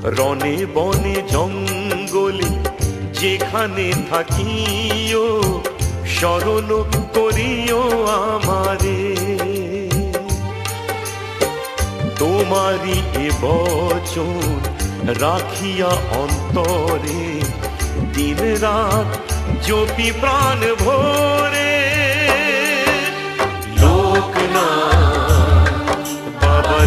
রনে বনে জঙ্গলে যেখানে থাকিও স্মরণ করিও আমারে। তোমারি এ বচন রাখিয়া অন্তরে দিন রাত জপি প্রাণ ভরে। লোকনাথ বাবা